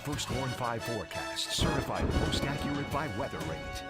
first Warn5 forecast, certified most accurate by Weather Rate.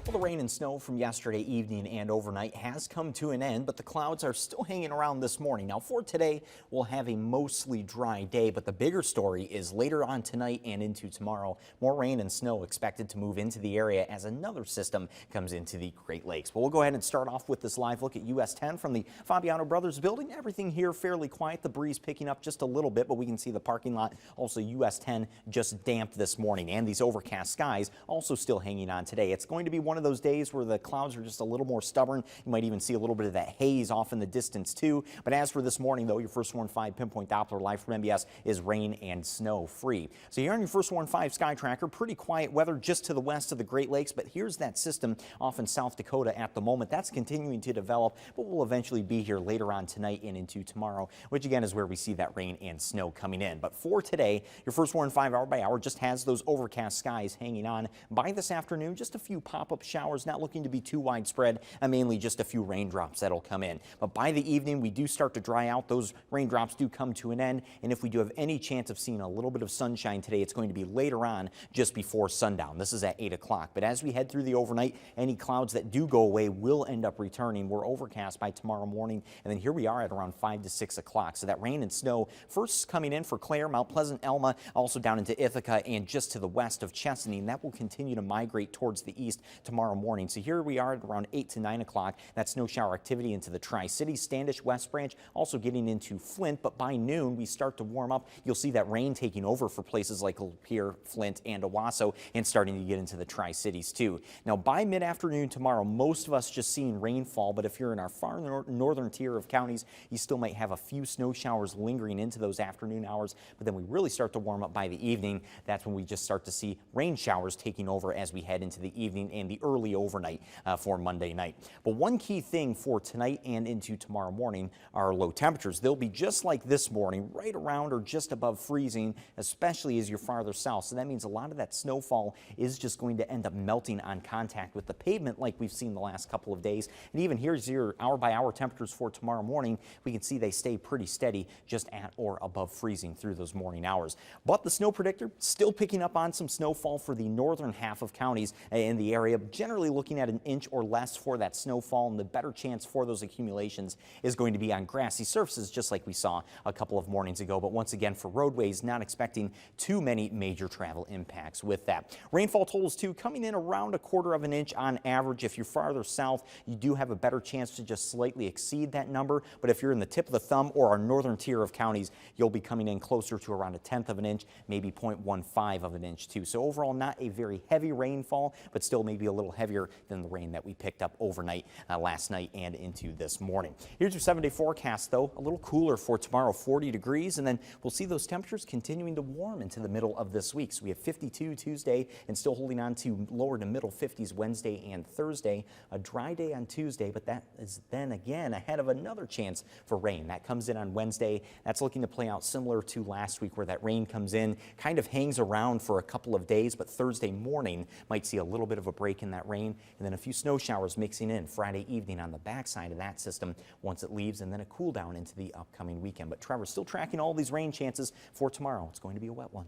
Well, the rain and snow from yesterday evening and overnight has come to an end, but the clouds are still hanging around this morning. Now, for today, we'll have a mostly dry day, but the bigger story is later on tonight and into tomorrow. More rain and snow expected to move into the area as another system comes into the Great Lakes. But we'll go ahead and start off with this live look at US 10 from the Fabiano Brothers building. Everything here fairly quiet. The breeze picking up just a little bit, but we can see the parking lot. Also, US 10 just damp this morning, and these overcast skies also still hanging on today. It's going to be one of those days where the clouds are just a little more stubborn. You might even see a little bit of that haze off in the distance too. But as for this morning, though, your first Warn5 pinpoint Doppler live from MBS is rain and snow free. So here on your first Warn5 sky tracker, pretty quiet weather just to the west of the Great Lakes. But here's that system off in South Dakota at the moment. That's continuing to develop, but will eventually be here later on tonight and into tomorrow, which again is where we see that rain and snow coming in. But for today, your first Warn5 hour by hour just has those overcast skies hanging on. By this afternoon, just a few pop-up showers, not looking to be too widespread, and mainly just a few raindrops that'll come in. But by the evening, we do start to dry out. Those raindrops do come to an end, and if we do have any chance of seeing a little bit of sunshine today, it's going to be later on, just before sundown. This is at 8 o'clock. But as we head through the overnight, any clouds that do go away will end up returning. We're overcast by tomorrow morning, and then here we are at around 5 to 6 o'clock. So that rain and snow first coming in for Clare, Mount Pleasant, Elma, also down into Ithaca and just to the west of Chesaning. That will continue to migrate towards the east tomorrow morning. So here we are at around 8 to 9 o'clock. That snow shower activity into the Tri-Cities, Standish, West Branch, also getting into Flint. But by noon, we start to warm up. You'll see that rain taking over for places like Lapeer, Flint, and Owasso, and starting to get into the Tri-Cities too. Now, by mid-afternoon tomorrow, most of us just seeing rainfall, but if you're in our far northern tier of counties, you still might have a few snow showers lingering into those afternoon hours. But then we really start to warm up by the evening. That's when we just start to see rain showers taking over as we head into the evening and the early overnight for Monday night. But one key thing for tonight and into tomorrow morning are low temperatures. They'll be just like this morning, right around or just above freezing, especially as you're farther south. So that means a lot of that snowfall is just going to end up melting on contact with the pavement like we've seen the last couple of days. And even here's your hour by hour temperatures for tomorrow morning. We can see they stay pretty steady, just at or above freezing through those morning hours. But the snow predictor still picking up on some snowfall for the northern half of counties in the area, generally looking at an inch or less for that snowfall, and the better chance for those accumulations is going to be on grassy surfaces, just like we saw a couple of mornings ago. But once again, for roadways, not expecting too many major travel impacts with that. Rainfall totals too coming in around 1/4 of an inch on average. If you're farther south, you do have a better chance to just slightly exceed that number. But if you're in the tip of the thumb or our northern tier of counties, you'll be coming in closer to around 1/10 of an inch, maybe 0.15 of an inch too. So overall, not a very heavy rainfall, but still maybe a little heavier than the rain that we picked up overnight last night and into this morning. Here's your 7-day forecast, though. A little cooler for tomorrow, 40 degrees, and then we'll see those temperatures continuing to warm into the middle of this week. So we have 52 Tuesday and still holding on to lower to middle 50s Wednesday and Thursday. A dry day on Tuesday, but that is then again ahead of another chance for rain. That comes in on Wednesday. That's looking to play out similar to last week, where that rain comes in, kind of hangs around for a couple of days, but Thursday morning might see a little bit of a break in that rain, and then a few snow showers mixing in Friday evening on the backside of that system once it leaves, and then a cool down into the upcoming weekend. But Trevor's still tracking all these rain chances for tomorrow. It's going to be a wet one.